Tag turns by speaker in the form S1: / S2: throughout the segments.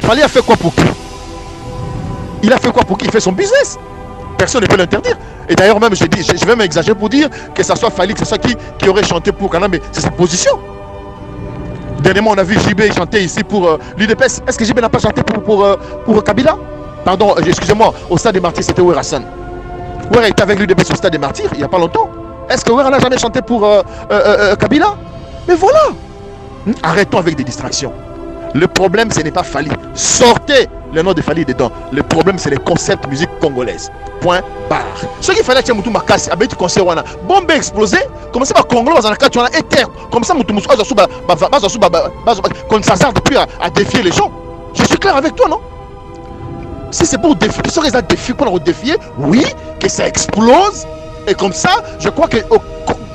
S1: Fally a fait quoi pour qui? Il a fait quoi pour qui? Il fait son business. Personne ne peut l'interdire. Et d'ailleurs même, je vais même exagérer pour dire que ça soit Fally, que ce soit qui aurait chanté pour Kana, mais c'est sa position. Dernièrement, on a vu JB chanter ici pour l'UDPS. Est-ce que JB n'a pas chanté pour Kabila? Pardon, excusez-moi, au Stade des Martyrs, c'était Ouer Hassan. Ouer était avec l'UDPS au Stade des Martyrs, il n'y a pas longtemps. Est-ce que Ouer n'a jamais chanté pour Kabila? Mais voilà. Arrêtons avec des distractions. Le problème, ce n'est pas Fally. Sortez le nom de Fally dedans. Le problème, c'est les concepts musique congolaise. Point barre. Ce qu'il fallait, c'est que ma casse, avec le concert, bombe explosé. Comme ça, Congolais, dans la carte, on a été. Comme ça, qu'on s'hazarde depuis à défier les gens. Je suis clair avec toi, non? Si c'est pour défier, ce résultat défi pour défier, oui, que ça explose. Et comme ça, je crois que.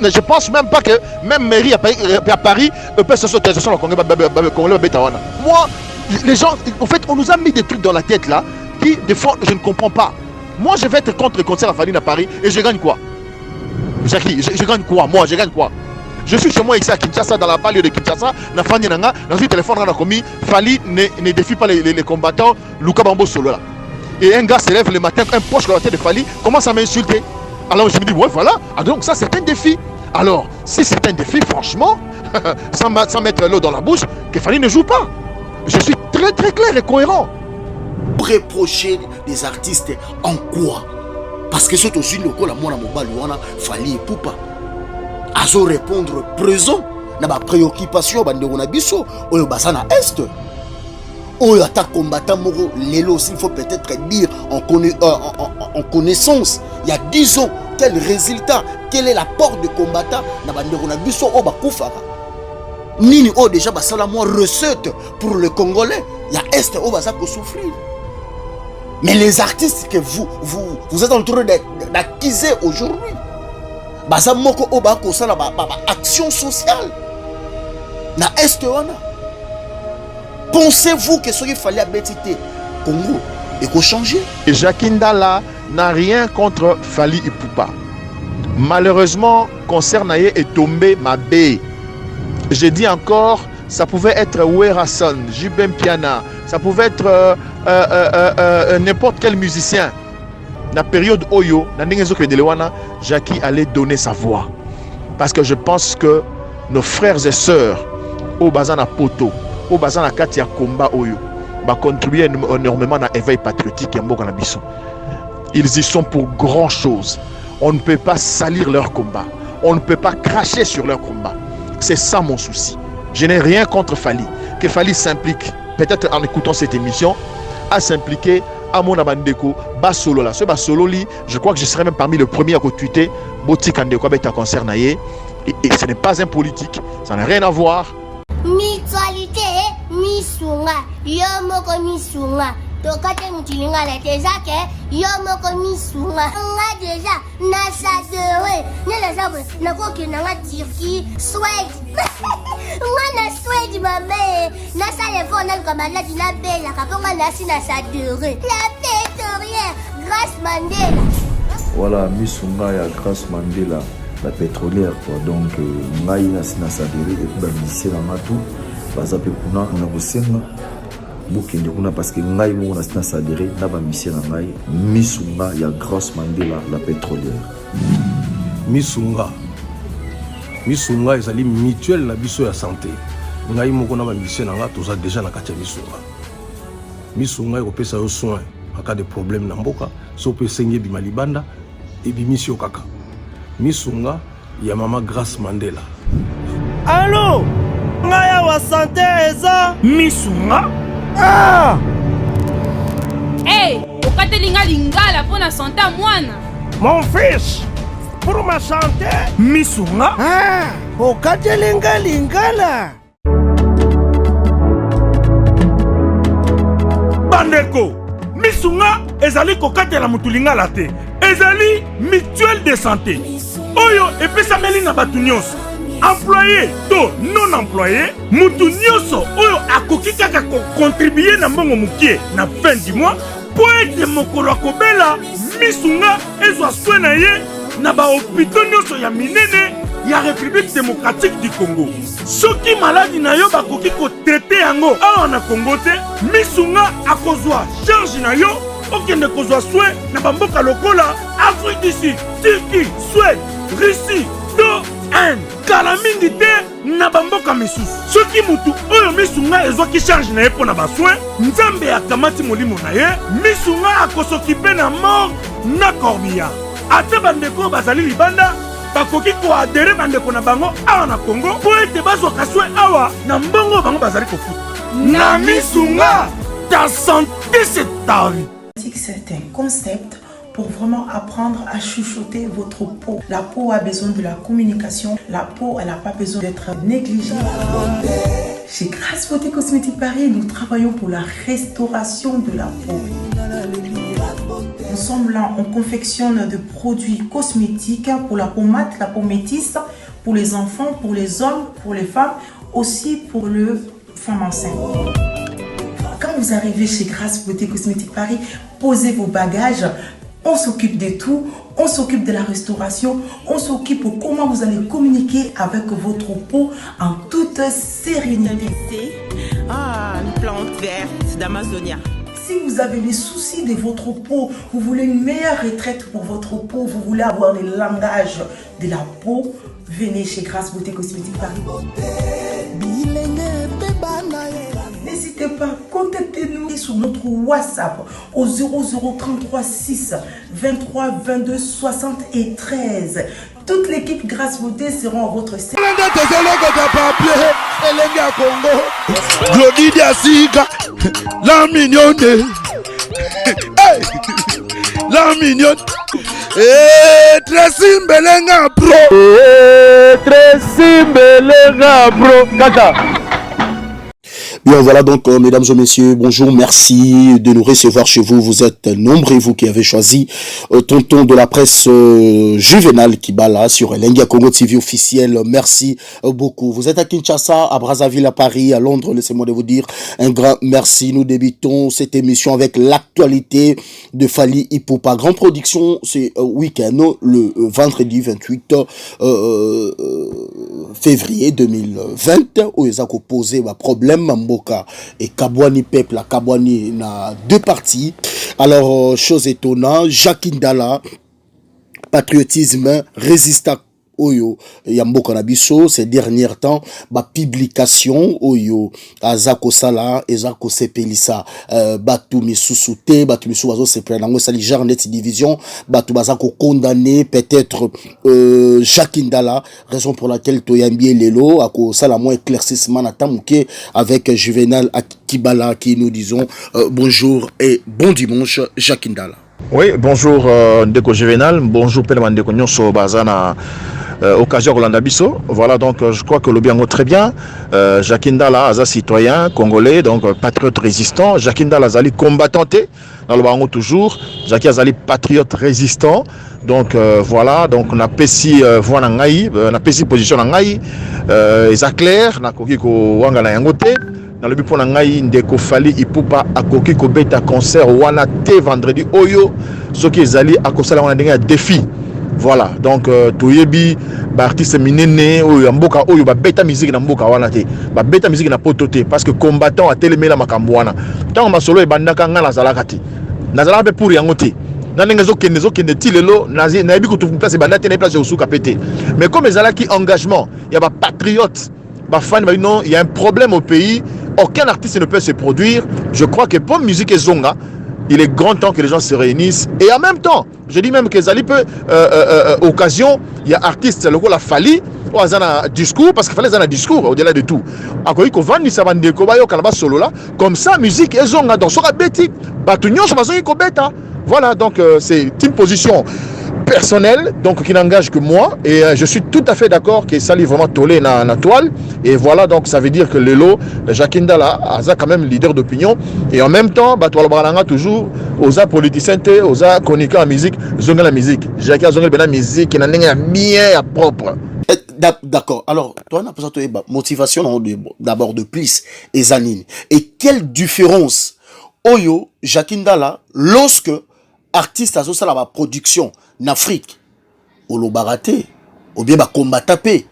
S1: Je pense même pas que même mairie à Paris peut se sauter sur le Congolais. Moi, les gens, en fait, on nous a mis des trucs dans la tête là qui, des fois, je ne comprends pas. Moi, je vais être contre le concert à Fally à Paris et je gagne quoi? Je gagne quoi? Moi, je gagne quoi? Je suis chez moi ici à Kinshasa, dans la banlieue de Kinshasa, dans Fanny Nanga, dans un téléphone, on a commis Fally ne défie pas les combattants, Luka Bambo solo là. Et un gars se lève le matin, un poche dans la tête de Fally, commence à m'insulter. Alors je me dis, ouais, voilà, donc ça c'est un défi. Alors, si c'est un défi, franchement, sans mettre l'eau dans la bouche, que Fally ne joue pas. Je suis très très clair et cohérent.
S2: Reprocher les artistes en quoi? Parce que c'est aussi le cas de moi, Fally et Poupa. Azo répondre présent, na ba préoccupation, bande on a biso, oyo basana est. Oyo attaque combattant moro, lelo aussi, il faut peut-être dire en connaissance. Il y a 10 ans, quel résultat, quel est l'apport de combattant na bande on a biso o bakufaka. Nini o déjà basala moi recette pour le Congolais, il y a est o basako souffrir. Mais les artistes que vous êtes en train d'acquiser aujourd'hui, basa moko o bako sala ba action sociale na est wana. Pensez-vous que ce qu'il fallait à Bétité Congo et qu'on changer?
S1: Et Jacques Ndala n'a rien contre Fally et Poupa. Malheureusement, concert Naye est tombé ma baie. J'ai dit encore, ça pouvait être Ouer Hassan, Jibem Piana, ça pouvait être n'importe quel musicien. Dans la période Oyo, Jackie allait donner sa voix. Parce que je pense que nos frères et sœurs, au Bazana Poto, au Bazana Katia Komba Oyo, va contribuer énormément à l'éveil patriotique et à Bisson. Ils y sont pour grand chose. On ne peut pas salir leur combat. On ne peut pas cracher sur leur combat. C'est ça mon souci. Je n'ai rien contre Fally. Que Fally s'implique, peut-être en écoutant cette émission, à s'impliquer à mon abandeko, Basolo là. Ce Basolo li, je crois que je serai même parmi les premiers à retweeter Boti Kandeko avec un concert naïe. Et ce n'est pas un politique, ça n'a rien à voir.
S3: Mutualité, misunga, yomoko misunga. Tokate mutilinga la tezake, yomoko misunga. Nga déjà, nasa dewe. Nela sabe, nakoki nanga Turquie, Suède. Nga na Suède mabe. Nasa lefo na kamala dina bella, kaponga nasi nasa dewe. La pétrolière, Grâce Mandela.
S4: Voilà, misunga ya Grâce Mandela. La pétrolière quoi, donc ngai na sadere et puis musicien na tout baza pe kuna na bosenga bokende kuna parce que ngai mo na sadere na ba musicien na ngai misunga ya Grâce Mandela la pétrolière.
S5: Misunga ezali mutuelle na biso ya santé. Ngai moko na ba musicien na nga toza déjà na kati ya misunga ekopesa yo soin en cas de problème na mboka so pe senye bima libanda et bimisio kaka. Misunga ya mama Grâce Mandela.
S6: Allô? Ngaya wa santé eza misunga? Ah!
S7: Hey, okatelinga lingala pour la santé mwana.
S6: Mon fils, pour ma santé misunga? Ah! Okatelinga lingala. Bandeko, misunga ezali kokatela mutulingala te. Ezali mutuelle de santé. Oyo epesameli na batu nyonso. Employé to non employé, mutu nyonso oyo akoki kaka contribuer na mbongo mukie na fin du mois po ete mokolo akobela misunga ezwa soin na ye na ba hôpitaux nyonso ya minene ya République démocratique du Congo. Soki maladi na yo bakoki ko traiter yango awa na Congo te, misunga akozwa charge na yo okende kozwa soin na bamboka lokola Afrique du Sud, Turquie, Suède, Russie, to Inde. Kala mingi te na bamboka misusu. Soki mutu oyo misunga ezwaki charge na ye mpo na basoin, Nzambe akamati molimo na ye, misunga akosokipe na mort na corbillard. Ate bandeko bazali libanda bakoki koadere bandeko na bango awa na Congo po ete bazwaka soin awa na mbongo bango bazali kofuta. Na misunga, ta santé c'est ta vie.
S8: C'est un concept pour vraiment apprendre à chuchoter votre peau. La peau a besoin de la communication. La peau, elle n'a pas besoin d'être négligée. Chez Grasse Beauté Cosmétique Paris, nous travaillons pour la restauration de la peau. Nous sommes là, on confectionne des produits cosmétiques pour la peau mate, la peau métisse, pour les enfants, pour les hommes, pour les femmes, aussi pour les femmes enceintes. Quand vous arrivez chez Grasse Beauté Cosmétique Paris, posez vos bagages. On s'occupe de tout, on s'occupe de la restauration, on s'occupe de comment vous allez communiquer avec votre peau en toute sérénité.
S9: Ah, une plante verte d'Amazonia.
S8: Si vous avez des soucis de votre peau, vous voulez une meilleure retraite pour votre peau, vous voulez avoir le langage de la peau, venez chez Grasse Beauté Cosmétique Paris. N'hésitez pas, contactez-nous sur notre WhatsApp au 0033 6 23 22 73. Toute l'équipe Grasse Beauté seront à votre service.
S10: La mignonne, la mignonne, Tracy Mbelenga bro, Tracy Mbelenga bro, Kaka.
S2: Bien, voilà donc, mesdames et messieurs, bonjour, merci de nous recevoir chez vous. Vous êtes nombreux, vous qui avez choisi tonton de la presse Juvenal Kibala sur Elenga Congo TV officiel. Merci beaucoup. Vous êtes à Kinshasa, à Brazzaville, à Paris, à Londres. Laissez-moi de vous dire un grand merci. Nous débutons cette émission avec l'actualité de Fally Ipupa. Grande production, c'est week-end, le vendredi 28 février 2020, où ils ont posé un problème. Mboka et Kabwani peuple, la Kabwani na deux parties. Alors, chose étonnante, Jacques Ndala, patriotisme, résistant Oyo, Yamboka Nabiso, ces derniers temps, ba publication Oyo, Azako Sala, Ezako Sepelisa, Batu Misusute, Batu Misuazo Seprenango, Salijar, Net Division, Batu Bazako condamné, peut-être Jacques Ndala, raison pour laquelle Toyambi Lelo, Ako Salamon éclaircissement Natamouke, avec Juvenal Kibala, qui nous disons bonjour et bon dimanche, Jacques Ndala.
S1: Oui, bonjour Ndeko Juvenal, bonjour Pelman Ndeko Nyonso Bazana. Occasion Rolanda Bisso. Voilà, donc je crois que le bien très bien. Jacques Ndala, Aza citoyen congolais, donc patriote résistant. Jacques Ndala, Azali combattanté dans le bango toujours. Jacques Azali patriote résistant. Donc voilà, donc on a pesi voix nangai, on a pesi position nangai. Eza clair, na koki ko wanga na yangote. Dans le but pour nangai Ndeko Fally Ipupa akoki ko beta concert wana te vendredi oyo. Soki ezali akosala wana denga défi. Voilà, donc toyebi ba artiste minene oyo mboka oyo ba beta musique na mboka wana te. Ba beta musique na potote parce que combattant a telemela makambo wana. Tant ma solo e bandaka nga na zalaka te. Na zalaka pour yango te. Na ngezo kende tilelo na yebi ko tufu place bandate na place osuka pété. Mais comme ezalaki engagement, il y a ba patriote, ba fan ba non, il y a un problème au pays, aucun artiste ne peut se produire. Je crois que pour musique et zonga, il est grand temps que les gens se réunissent. Et en même temps, je dis même que Zali peut, occasion, il y a artistes, le la Fally, ou un discours, parce qu'il fallait un discours au-delà de tout. Comme ça, musique, ils ont dans son bêtis. Voilà, donc c'est une position personnel, donc qui n'engage que moi, et je suis tout à fait d'accord que ça lui vraiment tollé dans la toile, et voilà, donc ça veut dire que Lelo, Jacques Ndala, a quand même leader d'opinion, et en même temps, Batoual Bralanga toujours, aux politiciens, aux chroniqueurs en musique, zonga la musique, Jacques a zonga la musique, qui n'a rien bien propre.
S2: D'accord, alors, toi, on a besoin de motivation d'abord de plus, et Zanine, et quelle différence, Oyo, Jacques Ndala, lorsque artiste a la production en Afrique, au Lobaraté, ou bien combattant pe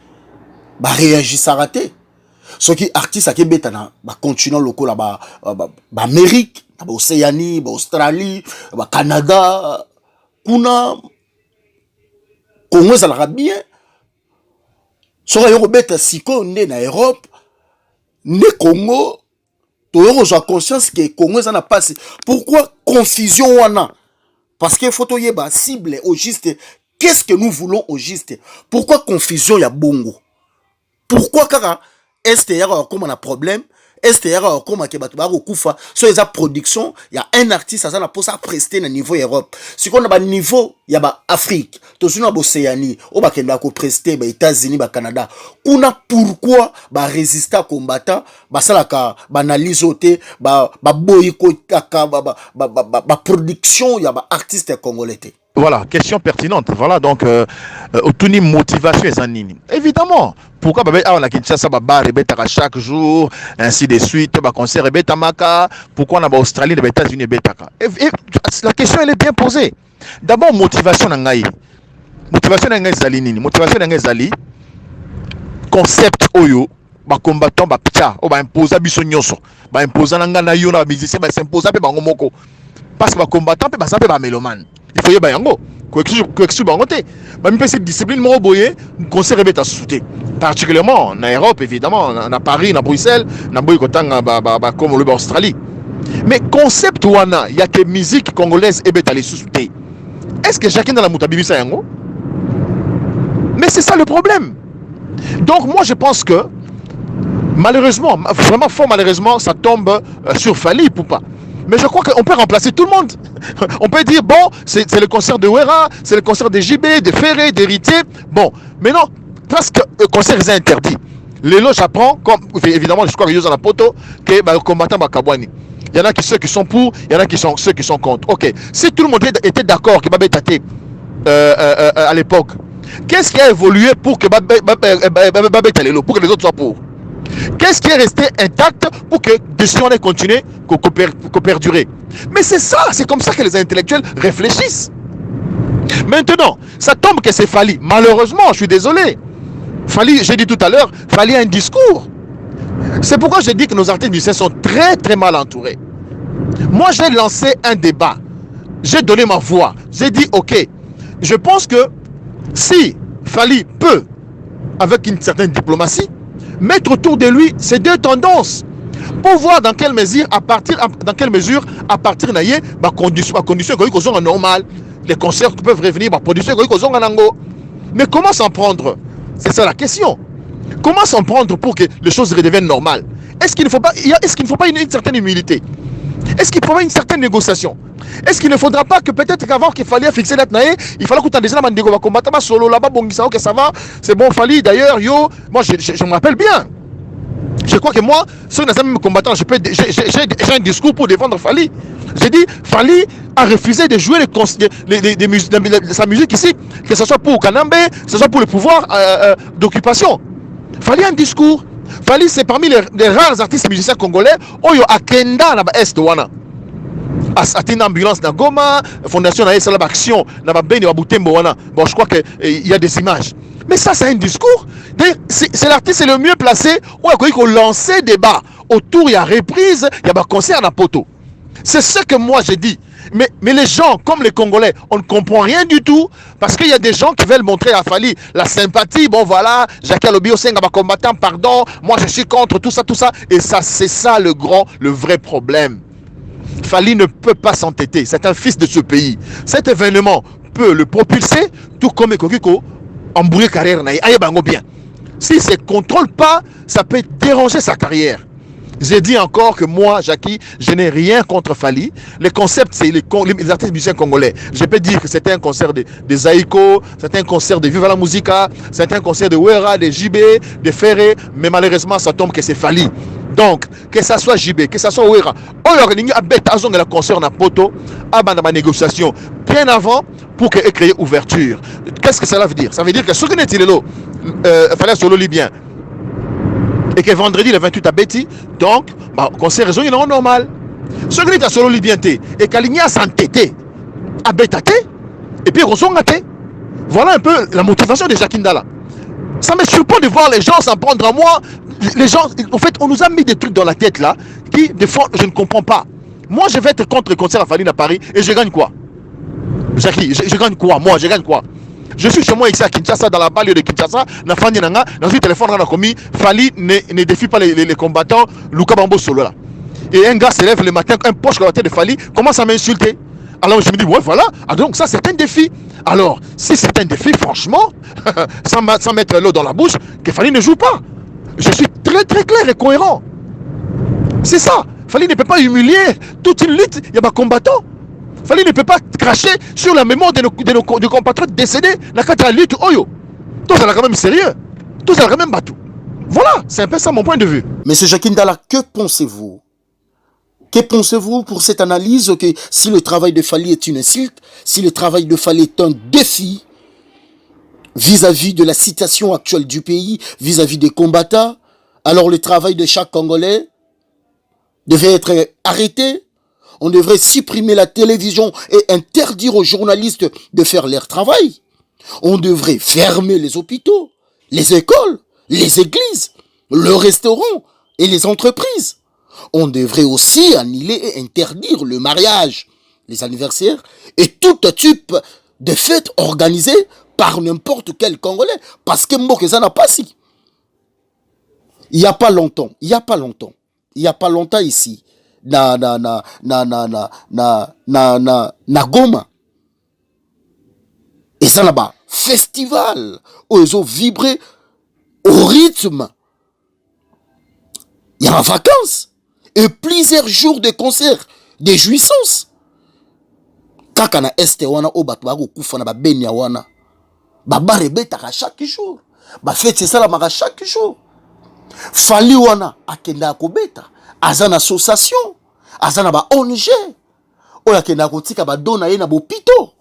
S2: réagissara te. Ce qui artiste qui beta na continent local ba Amérique, ba Océanie, ba Australie, ba Canada, kuna Congo ça bien. Ce qui beta siko né na Europe, né Congo, to yo conscience que Congo ça n'a pas. Pourquoi confusion wana? Parce que faut yeba cible au juste. Qu'est-ce que nous voulons au juste? Pourquoi confusion ya bongo? Pourquoi kaka est-ce y a comme un problème? Est-ce y a comme que batu ba kufa so eza production, il y a un artiste ça na pour ça prester na niveau Europe. Si qu'on a ba niveau ya ba Afrique, to suna ba Océanie, o ba kenda ko prester ba États-Unis, ba Canada. Kuna pourquoi ba résister combattant, ba salaka ba analyse oté, ba boycott ba production ya ba artiste congolais.
S1: Voilà, question pertinente. Voilà, donc, autonomie motivation et zanini. Évidemment, pourquoi on a Kinshasa bar et chaque jour, ainsi de suite, concert et betamaka, pourquoi on a Australie, les États-Unis et betaka. La question elle est bien posée. D'abord, motivation n'angai. Motivation n'angai zali motivation n'angai zali. Concept oyo, combattant ptia, imposer biso nyonso, imposer nanga na yo na musicien, s'imposer pe bango moko. Parce que combattant pe ça pe mélomane. Il faut y avoir yango coexcuse bangote ba mi cette discipline mo boye concert rebeta souté particulièrement en Europe évidemment en Paris en Bruxelles na boy kotanga comme le Australie mais concept wana il y a que musique congolaise et beta les souté est-ce que chacun dans la mutabimisa yango mais c'est ça le problème donc moi je pense que malheureusement vraiment fort malheureusement ça tombe sur Fally Ipupa. Mais je crois qu'on peut remplacer tout le monde. On peut dire, bon, c'est le concert de Wera, c'est le concert de JB, de Ferré, d'Héritier. Bon, mais non, parce que le concert est interdit. Les lots, j'apprends, comme évidemment, je crois que Yosa Poto, que le combattant Bakabwani. Il y en a ceux qui sont pour, il y en a ceux qui sont contre. Ok, si tout le monde était d'accord que Babé Tate à l'époque, qu'est-ce qui a évolué pour que Babé Talelo, pour que les autres soient pour? Qu'est-ce qui est resté intact pour que décision ait continué, qu'on perdurer? Mais c'est ça, c'est comme ça que les intellectuels réfléchissent. Maintenant, ça tombe que c'est Fally. Malheureusement, je suis désolé. Fally, j'ai dit tout à l'heure, Fally a un discours. C'est pourquoi je dis que nos artistes musiciens sont très très mal entourés. Moi, j'ai lancé un débat. J'ai donné ma voix. J'ai dit, ok, je pense que si Fally peut, avec une certaine diplomatie, mettre autour de lui ces deux tendances pour voir dans quelle mesure à partir naie ma condition que normal les concerts peuvent revenir ma production que mais comment s'en prendre? C'est ça la question. Comment s'en prendre pour que les choses redeviennent normales? Est-ce qu'il ne faut pas une certaine humilité? Est-ce qu'il faut pas une certaine négociation? Est-ce qu'il ne faudra pas que peut-être qu'avant qu'il fallait fixer la naie, il fallait que tu déjà va combattre ma solo là-bas, bon, que ça va, c'est bon, Fally d'ailleurs, yo, moi je me rappelle bien. Je crois que moi, ceux qui sont combattants, j'ai un discours pour défendre Fally. J'ai dit, Fally a refusé de jouer sa musique ici, que ce soit pour Kanambe, que ce soit pour le pouvoir d'occupation. Fally a un discours. Fally, c'est parmi les rares artistes musiciens congolais oyo akenda na ba est wana. Atina ambulance na Goma, fondation na Esala Action na ba Beni wa Butembo wana. Bon, je crois que il y a des images. Mais ça c'est un discours. C'est l'artiste le mieux placé où il faut lancer débat autour il y a reprise, il y a ba concert na poto. C'est ce que moi j'ai dit. Mais les gens, comme les Congolais, on ne comprend rien du tout parce qu'il y a des gens qui veulent montrer à Fally la sympathie. Bon voilà, Jacques Alobi Osenga combattant, pardon, moi je suis contre tout ça. Et ça, c'est ça le vrai problème. Fally ne peut pas s'entêter. C'est un fils de ce pays. Cet événement peut le propulser, tout comme Ekokiko, embrouiller carrière. Bien. S'il ne se contrôle pas, ça peut déranger sa carrière. J'ai dit encore que moi, Jackie, je n'ai rien contre Fally. Le concept, c'est les artistes musiciens congolais. Je peux dire que c'était un concert de Zaïko, c'était un concert de Viva la Musica, c'était un concert de Wera, de JB, de Ferré, mais malheureusement, ça tombe que c'est Fally. Donc, que ça soit JB, que ça soit Wera, on organise un concert na poto, à ma négociation, bien avant, pour créer ouverture. Qu'est-ce que cela veut dire? Ça veut dire que ce que n'est-il là, Fally solo libyen. Et que vendredi le 28 à Betty, donc, concert raison, il est normal. Ce qui est à solo libyenté, et qu'Aligna s'entêté, à Betate, et puis Rosongate. Voilà un peu la motivation de Jacques Ndala. Ça me surprend de voir les gens s'en prendre à moi. Les gens, en fait, on nous a mis des trucs dans la tête là, qui, des fois, je ne comprends pas. Moi, je vais être contre le concert à Fally à Paris et je gagne quoi? Jackie, je gagne quoi? Moi, je gagne quoi? Je suis chez moi ici à Kinshasa, dans la banlieue de Kinshasa, dans le téléphone, on a commis, Fally ne défie pas les combattants, Luka Bambo solo là. Et un gars se lève le matin, un poche dans la tête de Fally, commence à m'insulter. Alors je me dis, ouais, voilà, ah, donc ça c'est un défi. Alors, si c'est un défi, franchement, sans mettre l'eau dans la bouche, que Fally ne joue pas. Je suis très très clair et cohérent. C'est ça. Fally ne peut pas humilier toute une lutte, il y a des combattants. Fally ne peut pas cracher sur la mémoire de nos compatriotes décédés dans la lutte. Oyo. Tout ça là quand même sérieux. Tout ça là quand même bateau. Voilà, c'est un peu ça mon point de vue.
S2: Monsieur Jacques Ndala, que pensez-vous? Que pensez-vous pour cette analyse que si le travail de Fally est une insulte, si le travail de Fally est un défi vis-à-vis de la situation actuelle du pays, vis-à-vis des combattants, alors le travail de chaque Congolais devait être arrêté? On devrait supprimer la télévision et interdire aux journalistes de faire leur travail. On devrait fermer les hôpitaux, les écoles, les églises, le restaurant et les entreprises. On devrait aussi annuler et interdire le mariage, les anniversaires et tout type de fêtes organisées par n'importe quel Congolais. Parce que Mbokezana n'a pas si. Il n'y a pas longtemps ici, na Goma. Et ça là-bas, festival, où ils ont vibré au rythme. Il y a en vacances. Et plusieurs jours de concerts, de jouissances. Kaka na este wana o batu bako kufa na ba benya wana. Ba barebeta chaque jour. Ba fête ça la chaque jour. Fally wana akenda kobeta. Azana association. Azana ba ONG. Oya kenda kotika ba dona ye na bopito.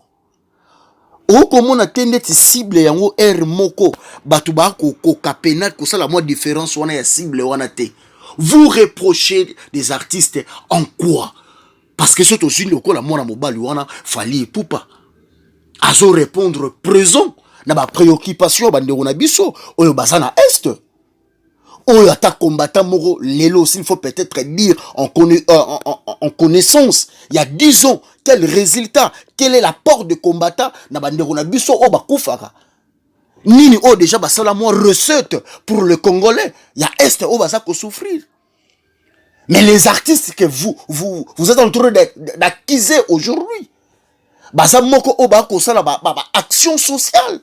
S2: Okomona tende ti cible yango R moko. Batu bako koka penal ko sala mo différence wana ya cible wana te. Vous reprochez des artistes en quoi? Parce que c'est aussi le cas la mona mobali wana Fally Ipupa. Azo répondre présent na ba préoccupation bandeko na biso oyo bazana est. Oyo ata combattant moro lelo s'il faut peut-être dire en connaissance il y a 10 ans quel résultat, quel est l'apport de combattant na bandeko na biso o ba kufaka. Nini o déjà basala mo recette pour le Congolais, il y a est o basa ko souffrir. Mais les artistes que vous êtes en train d'acquiser aujourd'hui, basa moko o ba ko sala ba action sociale.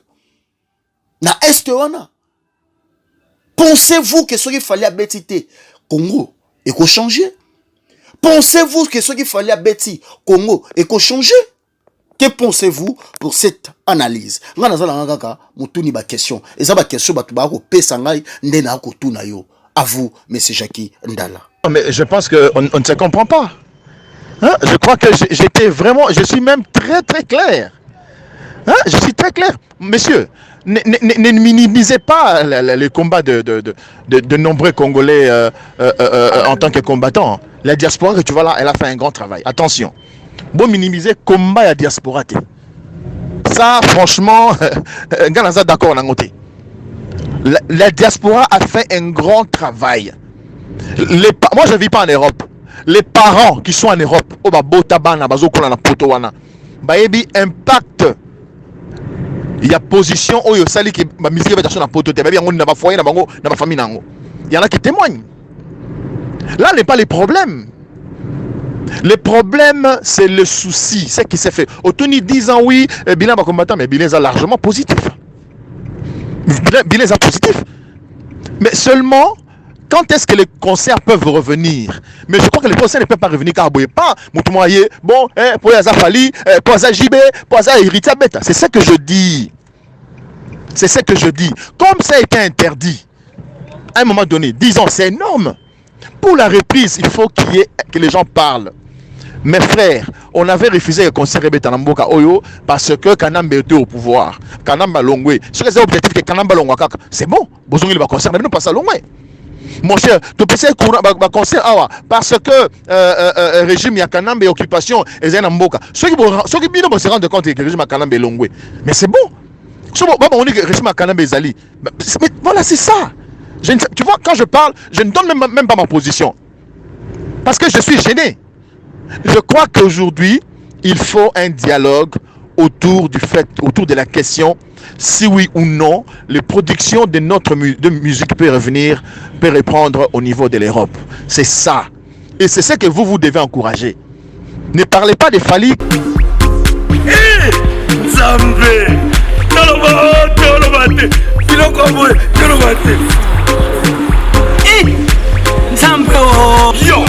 S2: Na est wana. Pensez-vous que ce qu'il fallait à Betty Congo et qu'on changer? Pensez-vous que ce qu'il fallait à Betty Congo et qu'on changer? Que pensez-vous pour cette analyse? Question. Et ça, question, à vous, M. Jackie Ndala.
S1: Mais je pense qu'on ne se comprend pas. Hein? Je crois que j'étais vraiment, je suis même très très clair. Hein? Je suis très clair. Monsieur, ne minimisez pas les combats de nombreux Congolais en tant que combattants. La diaspora que tu vois là, elle a fait un grand travail. Attention. Bon, minimiser combat à diaspora. Ça, franchement, d'accord. La diaspora a fait un grand travail. Moi, je ne vis pas en Europe. Les parents qui sont en Europe, impact. Il y a position où il y a qui il y en a qui témoignent. Là n'est pas les problèmes. Le problème, c'est le souci, c'est qui s'est fait. Otoni 10 ans, oui, bilan combattant, mais bilan est largement positif. Bilan est positif. Mais seulement, quand est-ce que les concerts peuvent revenir? Mais je crois que les concerts ne peuvent pas revenir car pas. Bon, pour les Fally, pour les JB, pour les Héritier Beta. C'est ce que je dis. C'est ce que je dis. Comme ça a été interdit, à un moment donné, 10 ans, c'est énorme. Pour la reprise, il faut que les gens parlent. Mes frères, on avait refusé le concert Rebeta Namboka Oyo parce que Kanamba était au pouvoir. Kanamba Longwe. Ce que c'est objectif que Kanamba Longwa, c'est bon. Besoin de concert, mais nous pas ça Longwe. Mon cher, tu peux faire concert parce que régime ya Kanamba et occupation et Namboka. Ceux qui se rendent compte que le régime ya Kanamba est Longwe. Mais c'est bon. On dit que Régime Kanambe Ezali. Mais voilà, c'est ça. Tu vois, quand je parle, je ne donne même pas ma position. Parce que je suis gêné. Je crois qu'aujourd'hui, il faut un dialogue autour de la question si oui ou non les productions de notre de musique peuvent revenir, peuvent reprendre au niveau de l'Europe. C'est ça. Et c'est ce que vous devez encourager. Ne parlez pas de Fally.
S6: Zambé, yo.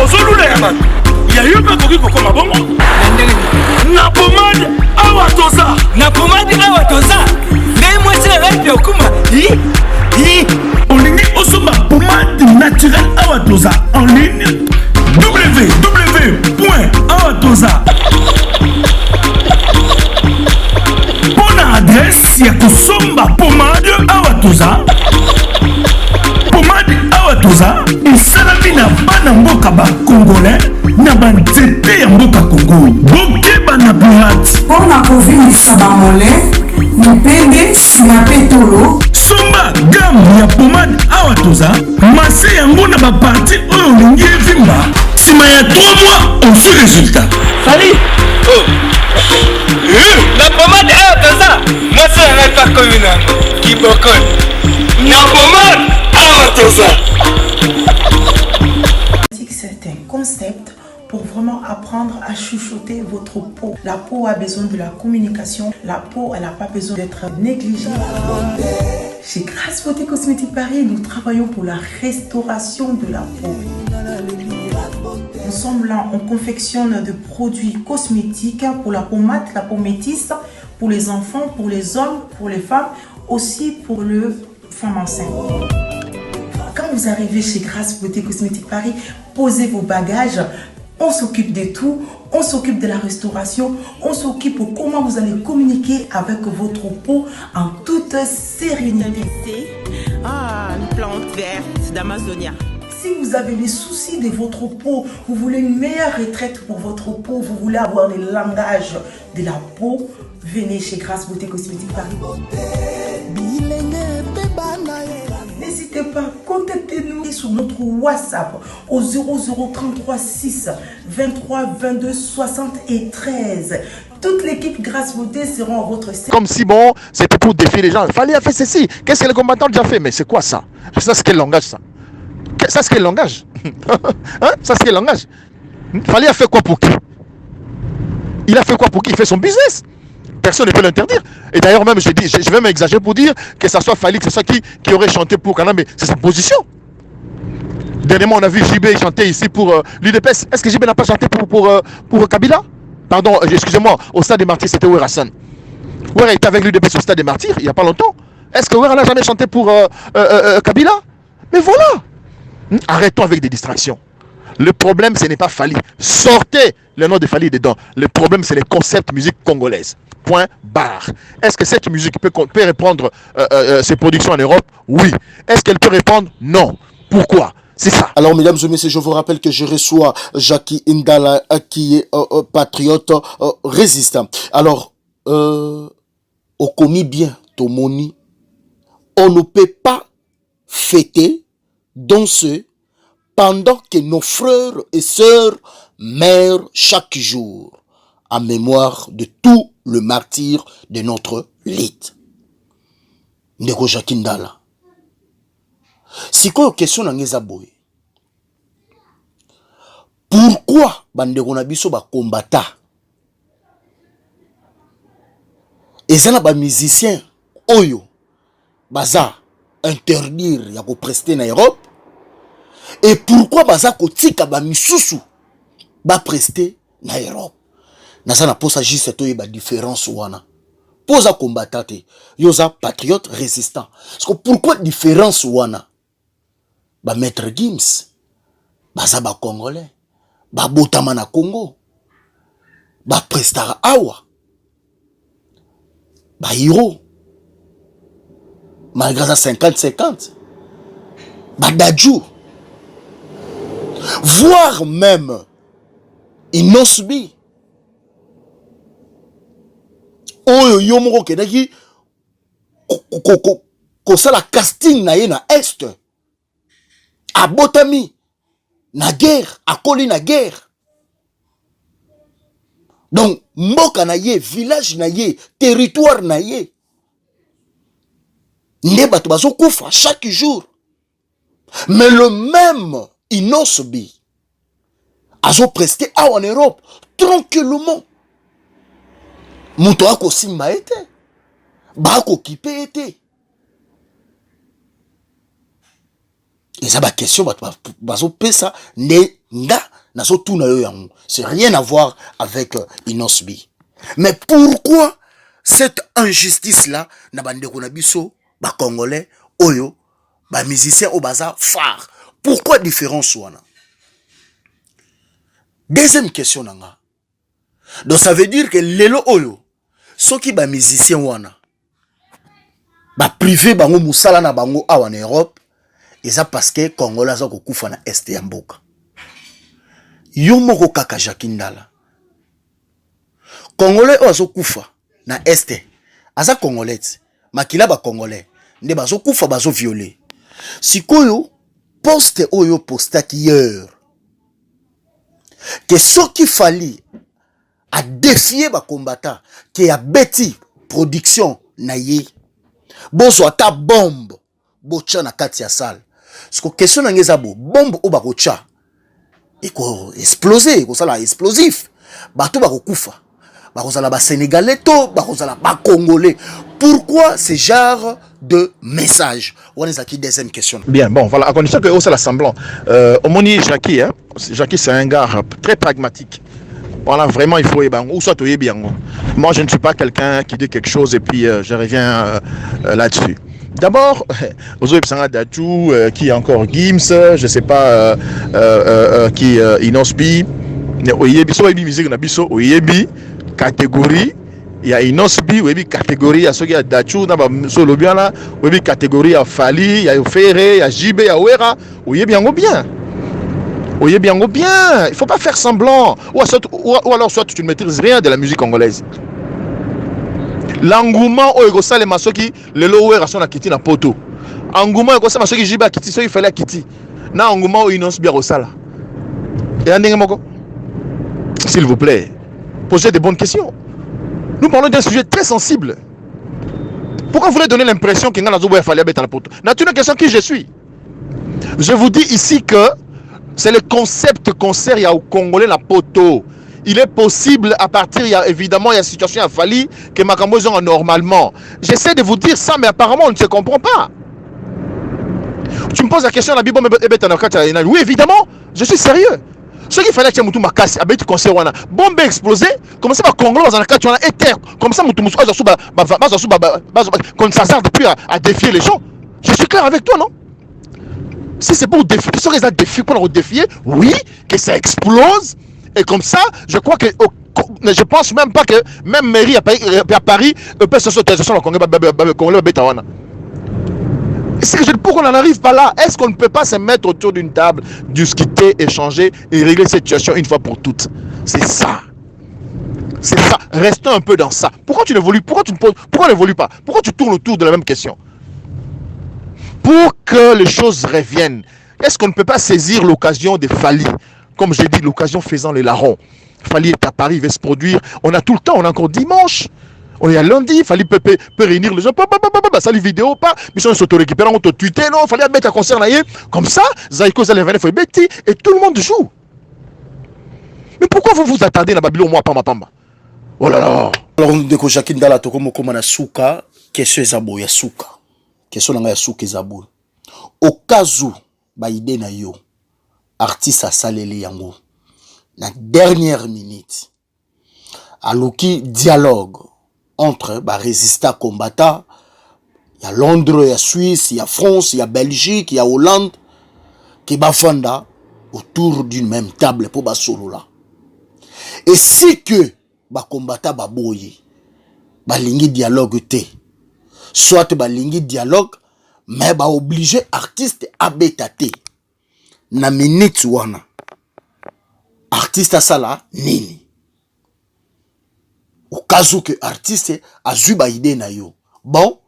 S6: Ozolula ya bato ya yo mpe koki kokoma bongo na pomade awa toza ngai mwasi na ngai okuma olingi osomba pomade naturel awa toza en ligne www.awatoza mpona adresse ya kosomba pomade awa toza esalami na bana mboka bakongolais na banzete ya mboka kongo bokeba na pirate
S8: mpona kovimisa bamole mipende nsima mpe tolo
S6: somba gamme ya pomade awa toza mase yango na baparti oyo olingi evimba nsima ya 3 mois osu résultat
S11: Fally na pomade awa toza mwasi na ngai pa komi nango kibokoni na pomade awa toza.
S8: C'est un concept pour vraiment apprendre à chuchoter votre peau. La peau a besoin de la communication. La peau, elle n'a pas besoin d'être négligée. Chez Grâce Beauté Cosmétique Paris, nous travaillons pour la restauration de la peau. Ensemble, là, on confectionne des produits cosmétiques pour la peau mate, la peau métisse, pour les enfants, pour les hommes, pour les femmes, aussi pour les femmes enceintes. Quand vous arrivez chez Grâce Beauté Cosmétique Paris, posez vos bagages. On s'occupe de tout. On s'occupe de la restauration. On s'occupe de comment vous allez communiquer avec votre peau en toute sérénité.
S9: Ah, une plante verte d'Amazonia.
S8: Si vous avez les soucis de votre peau, vous voulez une meilleure retraite pour votre peau, vous voulez avoir le langage de la peau, venez chez Grâce Beauté Cosmétique Paris. N'hésitez pas, contactez-nous sur notre WhatsApp au 0033 6 23 22 73. Toute l'équipe Grâce Beauté sera à votre service.
S1: Comme si bon, c'était pour défier les gens. Fallait faire ceci. Qu'est-ce que les combattants ont déjà fait? Mais c'est quoi ça? Ça, c'est quel langage ça? Ça, c'est quel langage? Hein? Ça, c'est quel langage? Fallait faire quoi pour qui? Il a fait quoi pour qui? Il fait son business. Personne ne peut l'interdire. Et d'ailleurs, même, je vais m'exagérer pour dire que ça soit Fally, que ce soit qui aurait chanté pour Kanambe, mais c'est sa position. Dernièrement, on a vu JB chanter ici pour l'UDPS. Est-ce que JB n'a pas chanté pour Kabila? Pardon, excusez-moi, au Stade des Martyrs, c'était Ouer Hassan. Ouer était avec l'UDPS au Stade des Martyrs, il n'y a pas longtemps. Est-ce que Ouer n'a jamais chanté pour Kabila? Mais voilà. Arrêtons avec des distractions. Le problème, ce n'est pas Fally. Sortez le nom de Fally dedans. Le problème, c'est les concepts musique congolaise. Point barre. Est-ce que cette musique peut répondre ses productions en Europe? Oui. Est-ce qu'elle peut répondre? Non. Pourquoi? C'est ça.
S2: Alors, mesdames et messieurs, je vous rappelle que je reçois Jackie Indala, qui est patriote résistant. Alors, au commis bien, Tomoni, on ne peut pas fêter dans ce pendant que nos frères et sœurs meurent chaque jour en mémoire de tout le martyr de notre lit. Ndeko Jackie Ndala. Si quoi question n'angeza boy. Pourquoi bandeko na biso ba combattant? Ezana ba musicien oyo baza interdire ya ko prester na Europe. Et pourquoi baza kotika ba misusu ba prester na Europe? Naza na posa juste to ba différence wana. Posa combattant yoza patriote résistant. Parce que pourquoi différence wana? Ba maître Gims baza ba congolais, ba botama na Congo, ba prestara awa, ba hiro malgré ça 50-50, ba dadjou, voire même Inosbi, oyo yo moko kedaki kosala casting na ye na est abotami na guerre akoli na guerre. Donc mboka na ye, village na ye, territoire na ye, nde bato bazo kufa chaque jour. Mais le même Inosbi azo presté en Europe tranquillement. Muto ako simba ete, ba ako kipe ete. Et ça, la question, c'est rien à voir avec Inosbi. Mais pourquoi cette injustice-là, na bande konabiso, ba Congolais, oyo, ba musiciens au bazar phare? Pourquoi différence wana? Deuxième question nanga. Donc ça veut dire que lelo oyo, ceux qui ba musiciens wana, ba privé bango musala na bango awa en Europe. Et ça parce que Congolais sont kufa na est ya mboka. Yo moko kaka Jakindala. Congolais ozo kufa na est. Aza Congolais. Makila ba Congolais. Nde bazo kufa bazo violer. Sikoyo poste oyo postaki hier. Que ce qui fallait a défier ba combattant qui a bêti production na ye. Bozo ata bombe. Bocha na kati ya salle. Ce que question nangeza bo bombe o bakocha eko exploser ko sala explosif bato bakokufa bakozala ba sénégalais to bakozala ba congolais. Pourquoi ce genre de message? On est qui deuxième question.
S1: Bien, bon, voilà, à condition que c'est l'assemblant. Omoni Jackie, hein? Jackie c'est un gars très pragmatique. Voilà, vraiment il faut ou soit bien. Moi je ne suis pas quelqu'un qui dit quelque chose et puis je reviens là-dessus. D'abord, qui est encore Gims, je sais pas qui Inosbi, catégorie, il y a Inosbi, catégorie, il y a ceux qui a Dachou, solo bien là, catégorie, il y a Fali, il y a Ferré, il y a Jibé, il y a Ouera, bien. Oui, bien, bien. Il ne faut pas faire semblant. Ou alors, soit tu ne maîtrises rien de la musique congolaise. L'engouement, au Ego les masoki, le lower à son akiti na poto. Engouement, au masoki jiba akiti, so il fallait akiti. Na engouement, il n'ose bien au sala. Et un moko. S'il vous plaît, posez des bonnes questions. Nous parlons d'un sujet très sensible. Pourquoi vous voulez donner l'impression qu'il y a un fallait mettre la poto? N'a-t-il une question qui je suis? Je vous dis ici que c'est le concept concert, il y a au Congolais la poto. Il est possible à partir, évidemment, il y a une situation à Fali que Makambo ont normalement. J'essaie de vous dire ça, mais apparemment, on ne se comprend pas. Tu me poses la question, la Bible, oui, évidemment, je suis sérieux. Ce qu'il fallait que tu me casses, avec le concert, bombe explosé, comme ça, Congo, dans la carte, éther, comme ça, qu'on s'hazarde depuis à défier les gens. Je suis clair avec toi, non? Si c'est pour défier, pour défier, oui, que ça explose. Et comme ça, je crois que je pense même pas que même mairie à Paris peut se sauter sur le Congo. Pourquoi on n'en arrive pas là? Est-ce qu'on ne peut pas se mettre autour d'une table, discuter, échanger et régler cette situation une fois pour toutes? C'est ça. C'est ça. Restons un peu dans ça. Pourquoi tu n'évolues? Pourquoi n'évolues pas? Pourquoi tu tournes autour de la même question? Pour que les choses reviennent, est-ce qu'on ne peut pas saisir l'occasion de Fali? Comme j'ai dit, l'occasion faisant les larrons. Fali est à Paris, il va se produire. On a tout le temps, on a encore dimanche. On est à lundi, Fali peut réunir les gens. Ça, les vidéos, pas. Mais si on s'auto-récupère, on t'auto-tweeter, non, Fali mettre un concert là. Comme ça, Zaïko, ça les venait, faut bêti, et tout le monde joue. Mais pourquoi vous vous attendez à Babylone, moi, pamba? Oh là là.
S2: Alors, on dit que Jacques Ndala, comme on a souka, question est zabo, ya souka. Question n'a ya souka zabo. Au cas où, ba idée na yo. Artiste a salé yango la dernière minute aloki dialogue entre résistants combattants, il y a Londres, il y a Suisse, il y a France, il y a Belgique, il y a Hollande qui bafanda autour d'une même table pour basolo là. Et si que combattants baboye balingi dialogue te, soit balingi dialogue mais obligé artiste à bétater na minute wana artiste asala nini au cas où que artiste a eu ba idée na yo bon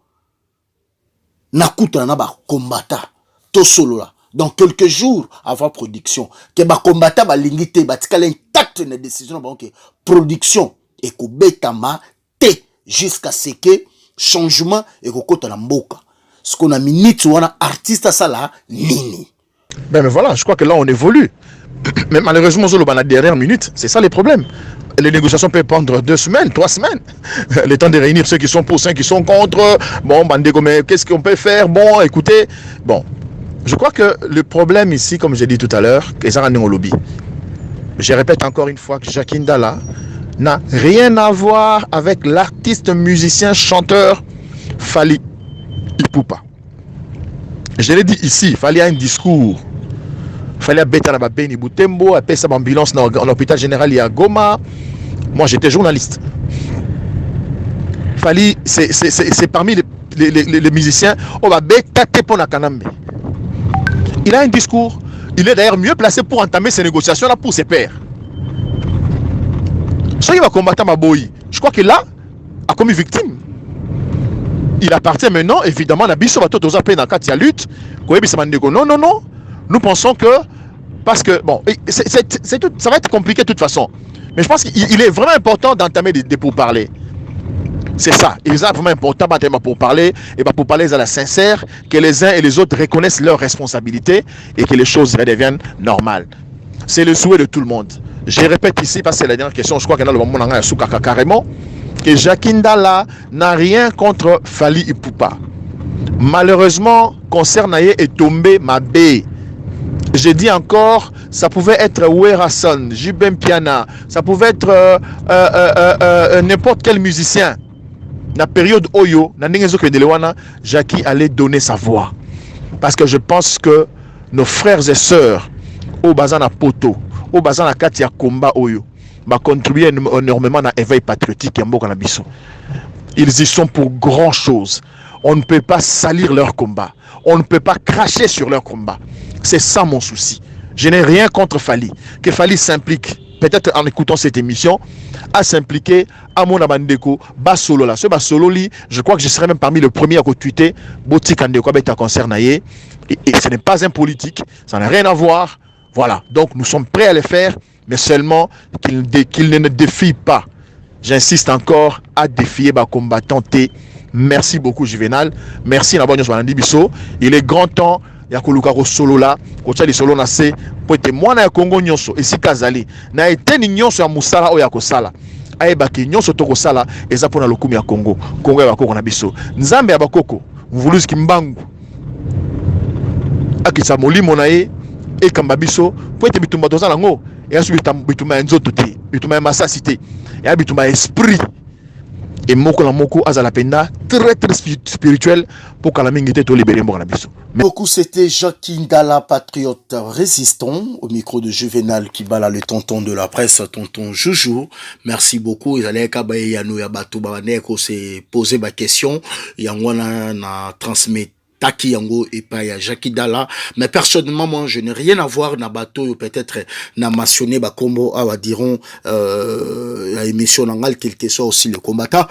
S2: nakuta na ba combattant to solo là dans quelques jours avant production que ba combattant ba lingité ba tikala intact na décision ba que production et ko betama te jusqu'à ce que changement et ko kota na mboka ce qu'on a minute wana artiste ça là nini.
S1: Ben mais voilà, je crois que là on évolue. Mais malheureusement, sur la dernière minute, c'est ça les problèmes. Les négociations peuvent prendre 2 semaines, 3 semaines. Le temps de réunir ceux qui sont pour, ceux qui sont contre. Bon, Bandego, mais qu'est-ce qu'on peut faire? Bon, écoutez. Bon, je crois que le problème ici, comme j'ai dit tout à l'heure, que ça au lobby. Je répète encore une fois que Jackie Ndala n'a rien à voir avec l'artiste, musicien, chanteur Fally Ipupa. Je l'ai dit ici, Fally a un discours. Fallait bêter à Beni Boutembo, appeler sa ambulance dans l'hôpital général à Goma. Moi, j'étais journaliste. Fally, c'est parmi les musiciens. On va bêter pour la Kanambe. Il a un discours. Il est d'ailleurs mieux placé pour entamer ces négociations-là pour ses pairs. Ce qui va combattre Maboyi, je crois que là, a commis victime. Il appartient maintenant, évidemment, à Bisso Bato Toza Pena Katia lutte. Non, non, non. Nous pensons que, parce que, bon, ça va être compliqué de toute façon. Mais je pense qu'il est vraiment important d'entamer des pourparlers. C'est ça. Il est vraiment important d'entamer pour parler, et pour parler à la sincère, que les uns et les autres reconnaissent leurs responsabilités et que les choses redeviennent normales. C'est le souhait de tout le monde. Je répète ici, parce que c'est la dernière question, je crois que dans le moment où on a carrément, que Jackie Ndala n'a rien contre Fally Ipupa. Malheureusement, concert Naye est tombé ma baie. Je dis encore, ça pouvait être Werason, Jubem Piana, ça pouvait être n'importe quel musicien. Dans la période Oyo, Jackie allait donner sa voix. Parce que je pense que nos frères et sœurs, au Bazana Poto, au Bazana Katia Komba Oyo, va contribuer énormément à l'éveil patriotique. Ils y sont pour grand chose. On ne peut pas salir leur combat. On ne peut pas cracher sur leur combat. C'est ça mon souci. Je n'ai rien contre Fally. Que Fally s'implique, peut-être en écoutant cette émission, à s'impliquer à mon abandeko, Basolo là. Ce Basolo li, je crois que je serai même parmi les premiers à tweeter Boti Kandeko avec ta concert naïe. Et ce n'est pas un politique. Ça n'a rien à voir. Voilà. Donc nous sommes prêts à le faire, mais seulement qu'il ne défie pas. J'insiste encore à défier les combattants T. Merci beaucoup Juvenal. Merci Nabonyo Swalandi Bisso. Il est grand temps ya koluka ko solo la ko tshali solo na se po ete mwana ya Kongo nyonso esika azali na eteni nyonso ya musala oyo ya kosala ayebaki nyonso to kosala eza pona lokumu ya Kongo ya bakoko na biso nzambe ya bakoko mvuluzi kimbangu akisa molimo na ye ekamba biso po ete bitumba tozala ngo ya su bituma ya nzoto te bituma ya masasi te ya bituma ya esprit. Et moko la moko azala penda très spirituel pour que la mingité to libérer mon abisso.
S2: Beaucoup c'était Jackie Ndala, patriote résistant, au micro de Juvenal Kibala, le tonton de la presse, tonton Joujou. Merci beaucoup. Ils allaient kabaye yano ya bato babaneko se poser ma question. Yangwana na transmettre Taki Yango et pas ya Jackie Ndala. Mais personnellement, moi, je n'ai rien à voir na bateau, peut-être na mentionné ba combo à diront la émission nangal, quel que soit aussi le combattant.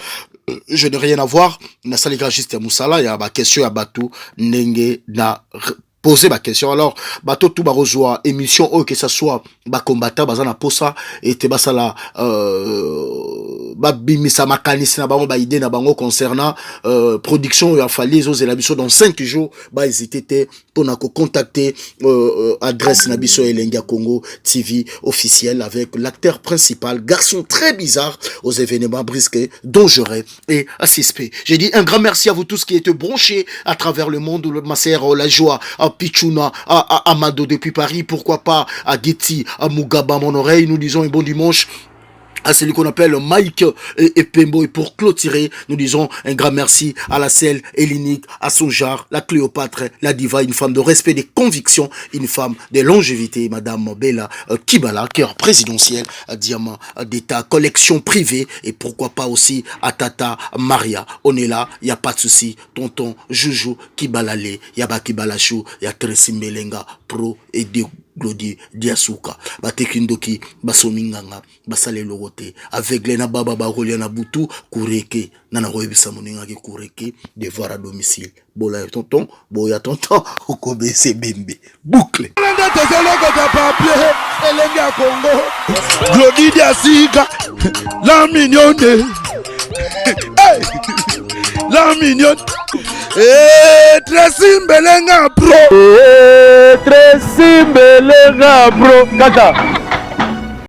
S2: Je n'ai rien à voir. Na saligragiste ya Moussala, ya ba question ya bateau, nenge na poser ma question. Alors, bateau tout barozoa, émission, que ça soit ba combattant, bazana posa, et te basala, babimisa makanisi na bango ba idée na bango concernant production ya Fally zo la biso dans 5 jours ba hésiter pour na ko contacter adresse na biso Elenga Congo TV officiel avec l'acteur principal, garçon très bizarre aux événements brisqués, dangereux et assisté. J'ai dit un grand merci à vous tous qui êtes branchés à travers le monde, ma sœur la joie à Pichuna, à Amado depuis Paris, pourquoi pas à Getty, à Mugaba mon oreille, nous disons un bon dimanche à celui qu'on appelle Mike et Pembo. Et pour clôturer, nous disons un grand merci à la selle Hélénique, à son genre, la Cléopâtre, la diva, une femme de respect des convictions, une femme de longévité, Madame Bella Kibala, cœur présidentiel, diamant d'État, collection privée, et pourquoi pas aussi à Tata Maria. On est là, il n'y a pas de souci. Tonton Joujou Kibalale, Yaba Kibalachou, Yatresi Melenga, pro et Glodie Diasuka batekindoki basominganga basale logote aveugle na baba barolia na butu kureke nana koyebisa moninga ki kureke devoir à domicile bola tonton boya tonton okobese bembe boucle
S10: Lende tezoloko de papier elenge ya Congo Glodie Diasuka la mignonne hey! La mignonne Tracy Mbelenga bro
S12: Tracy Mbelenga bro kaka